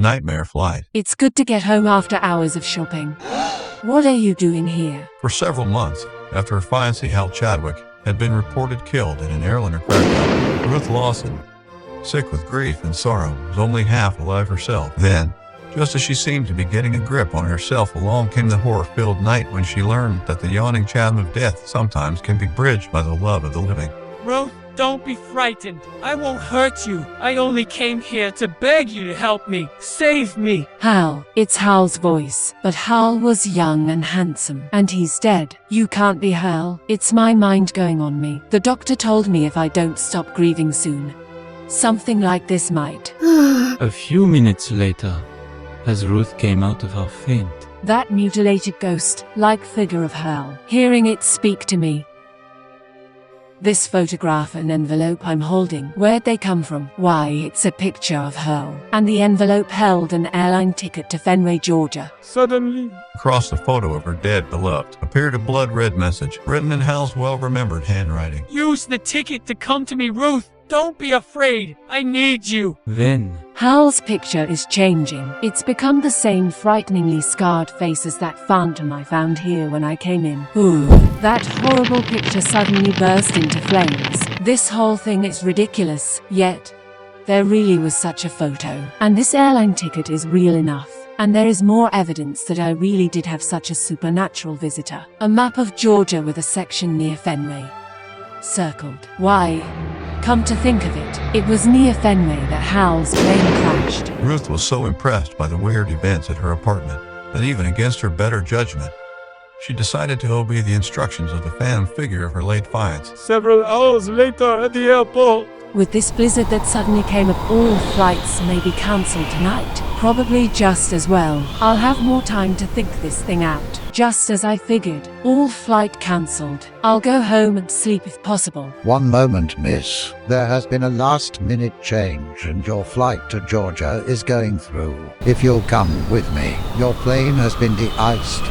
nightmare flight. It's good to get home after hours of shopping. What are you doing here? For several months, after her fiancé Hal Chadwick had been reported killed in an airliner crash, Ruth Lawson, sick with grief and sorrow, was only half alive herself. Then, just as she seemed to be getting a grip on herself, along came the horror-filled night when she learned that the yawning chasm of death sometimes can be bridged by the love of the living. Ruth, don't be frightened. I won't hurt you. I only came here to beg you to help me. Save me. Hal. It's Hal's voice. But Hal was young and handsome. And he's dead. You can't be Hal. It's my mind going on me. The doctor told me if I don't stop grieving soon, something like this might. A few minutes later, as Ruth came out of her faint, That mutilated ghost-like figure of Hal, hearing it speak to me. This photograph and envelope I'm holding, where'd they come from? Why, it's a picture of Hal. And the envelope held an airline ticket to Fenway, Georgia. Suddenly, Across the photo of her dead beloved appeared a blood-red message, written in Hal's well-remembered handwriting. use the ticket to come to me, Ruth. Don't be afraid. I need you. then Hal's picture is changing. It's become the same frighteningly scarred face as that phantom I found here when I came in. Ooh, that horrible picture suddenly burst into flames. This whole thing is ridiculous, yet there really was such a photo. And this airline ticket is real enough. And there is more evidence that I really did have such a supernatural visitor. A map of Georgia with a section near Fenway circled. Why? Come to think of it, it was near Fenway that Hal's plane crashed. Ruth was so impressed by the weird events at her apartment that even against her better judgment, she decided to obey the instructions of the phantom figure of her late fiancé. Several hours later at the airport. With this blizzard that suddenly came up, all flights may be cancelled tonight. Probably just as well. I'll have more time to think this thing out. Just as I figured. All flight cancelled. I'll go home and sleep if possible. One moment, miss. There has been a last-minute change and your flight to Georgia is going through. If you'll come with me, your plane has been de-iced,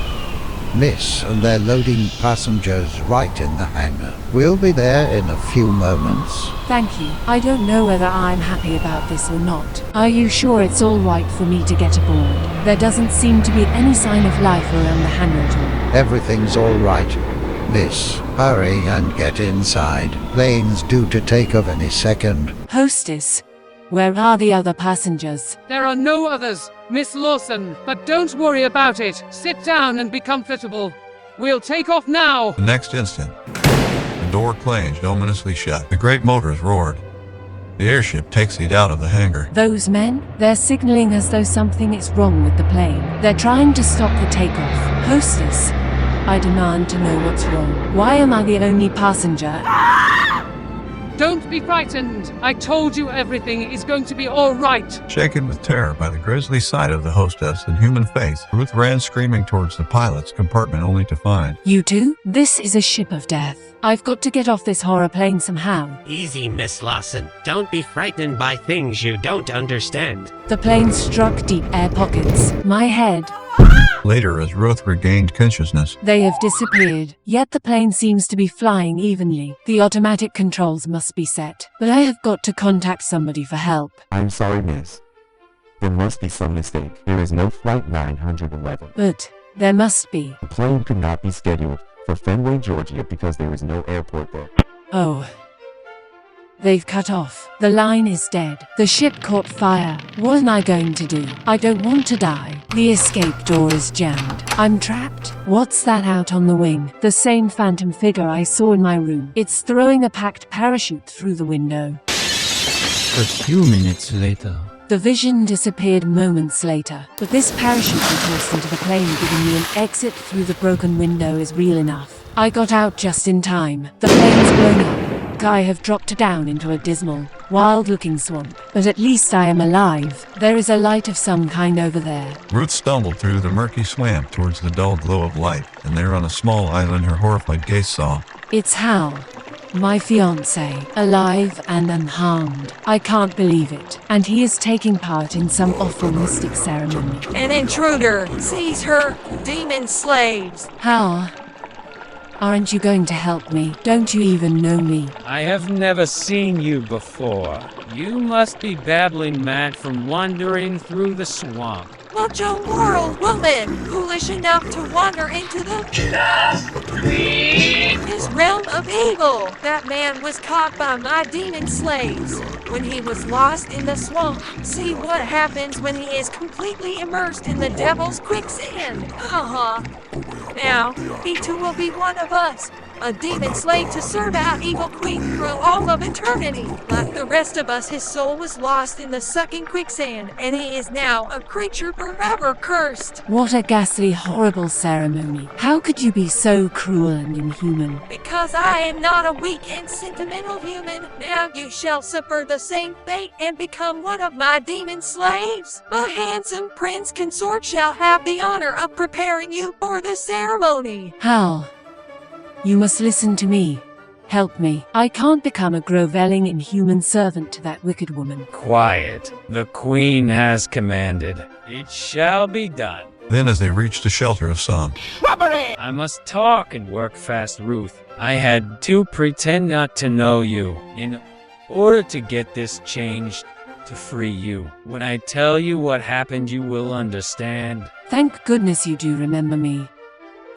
miss, and they're loading passengers right in the hangar. We'll be there in a few moments. Thank you. I don't know whether I'm happy about this or not. Are you sure it's all right for me to get aboard? There doesn't seem to be any sign of life around the hangar at all. Everything's all right, miss. Hurry and get inside. Plane's due to take off any second. Hostess, where are the other passengers? There are no others, Miss Lawson, but don't worry about it. Sit down and be comfortable. We'll take off now. The next instant, the door clanged ominously shut. The great motors roared. The airship takes it out of the hangar. Those men? They're signaling as though something is wrong with the plane. They're trying to stop the takeoff. Hostess, I demand to know what's wrong. Why am I the only passenger? Don't be frightened. I told you everything is going to be all right. Shaken with terror by the grisly sight of the hostess and human face, Ruth ran screaming towards the pilot's compartment only to find. You two? This is a ship of death. I've got to get off this horror plane somehow. Easy, Miss Lawson. Don't be frightened by things you don't understand. The plane struck deep air pockets. My head. Later, as Ruth regained consciousness, They have disappeared, yet the plane seems to be flying evenly. The automatic controls must be set, but I have got to contact somebody for help. I'm sorry, miss. There must be some mistake. There is no flight 911. But there must be. The plane could not be scheduled for Fenway, Georgia because there is no airport there. Oh. They've cut off. The line is dead. The ship caught fire. What am I going to do? I don't want to die. The escape door is jammed. I'm trapped. What's that out on the wing? The same phantom figure I saw in my room. It's throwing a packed parachute through the window. a few minutes later, The vision disappeared moments later, but this parachute we tossed into the plane giving me an exit through the broken window is real enough. I got out just in time. The plane's blown up. I have dropped down into a dismal, wild-looking swamp, but at least I am alive. There is a light of some kind over there. Ruth stumbled through the murky swamp towards the dull glow of light, and there on a small island her horrified gaze saw. It's Hal, my fiancé, alive and unharmed. I can't believe it, and he is taking part in some awful mystic ceremony. An intruder! Seize her! Demon slaves! Hal, Aren't you going to help me? Don't you even know me? I have never seen you before. You must be babbling mad from wandering through the swamp. Much a moral woman, foolish enough to wander into his realm of evil. That man was caught by my demon slaves when he was lost in the swamp. See what happens when he is completely immersed in the devil's quicksand. Now, he too will be one of us. A demon slave to serve our evil queen through all of eternity. Like the rest of us, his soul was lost in the sucking quicksand, and he is now a creature forever cursed. What a ghastly, horrible ceremony. How could you be so cruel and inhuman? Because I am not a weak and sentimental human, now you shall suffer the same fate and become one of my demon slaves. My handsome prince consort shall have the honor of preparing you for the ceremony. Hal, you must listen to me. Help me. I can't become a grovelling, inhuman servant to that wicked woman. Quiet. The queen has commanded. It shall be done. Then as they reached the shelter of some, I must talk and work fast, Ruth. I had to pretend not to know you in order to get this changed to free you. When I tell you what happened, you will understand. Thank goodness you do remember me.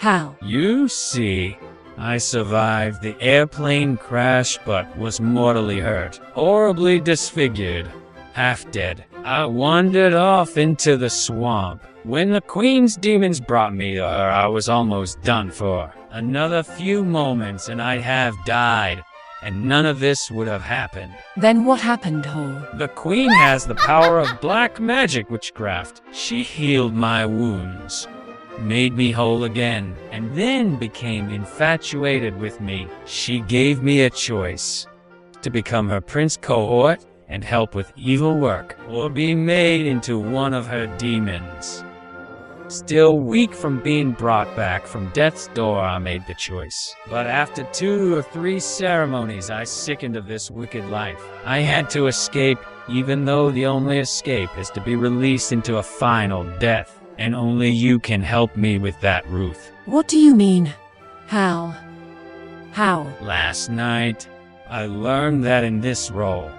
Hal. You see, I survived the airplane crash but was mortally hurt, horribly disfigured, half dead. I wandered off into the swamp. When the queen's demons brought me to her, I was almost done for. Another few moments and I'd have died, and none of this would have happened. Then what happened, Hall? The queen has the power of black magic witchcraft. She healed my wounds, made me whole again, and then became infatuated with me. She gave me a choice: to become her prince cohort and help with evil work, or be made into one of her demons. Still weak from being brought back from death's door, I made the choice. But after 2 or 3 ceremonies, I sickened of this wicked life. I had to escape, even though the only escape is to be released into a final death. And only you can help me with that, Ruth. What do you mean? How? Last night, I learned that in this role,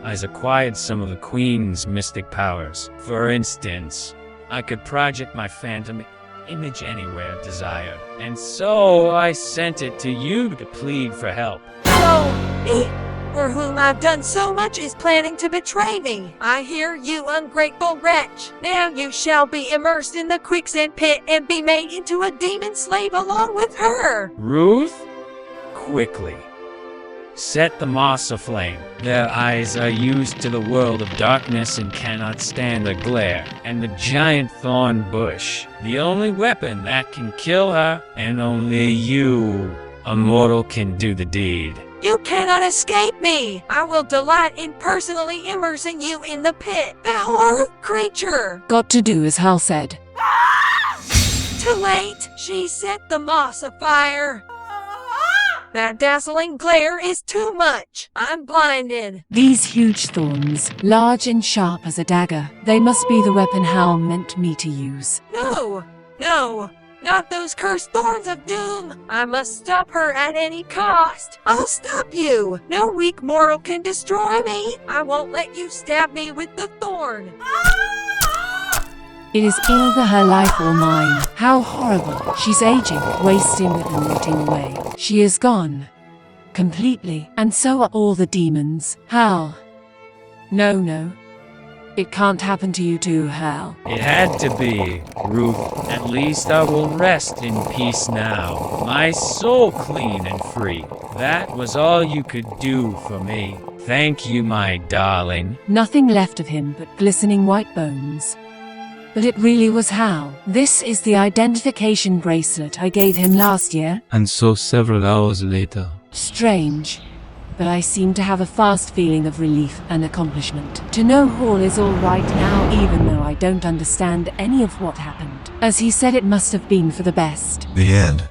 I acquired some of the Queen's mystic powers. For instance, I could project my phantom image anywhere desired. And so I sent it to you to plead for help. So, he for whom I've done so much is planning to betray me. I hear you, ungrateful wretch. Now you shall be immersed in the quicksand pit and be made into a demon slave along with her. Ruth, quickly, set the moss aflame. Their eyes are used to the world of darkness and cannot stand the glare. And the giant thorn bush, the only weapon that can kill her, and only you, a mortal, can do the deed. You cannot escape me. I will delight in personally immersing you in the pit, thou creature. Got to do as Hal said. Too late. She set the moss afire. That dazzling glare is too much. I'm blinded. These huge thorns, large and sharp as a dagger, they must be the weapon Hal meant me to use. No, not those cursed thorns of doom. I must stop her at any cost. I'll stop you. No weak mortal can destroy me. I won't let you stab me with the thorn. It is either her life or mine. How horrible. She's aging, wasting and rotting away. She is gone. Completely. And so are all the demons. Hal. No. It can't happen to you too, Hal. It had to be, Ruth. At least I will rest in peace now. My soul clean and free. That was all you could do for me. Thank you, my darling. Nothing left of him but glistening white bones. But it really was Hal. This is the identification bracelet I gave him last year. And so several hours later. Strange. But I seem to have a fast feeling of relief and accomplishment. To know Hall is all right now, even though I don't understand any of what happened. As he said, it must have been for the best. The end.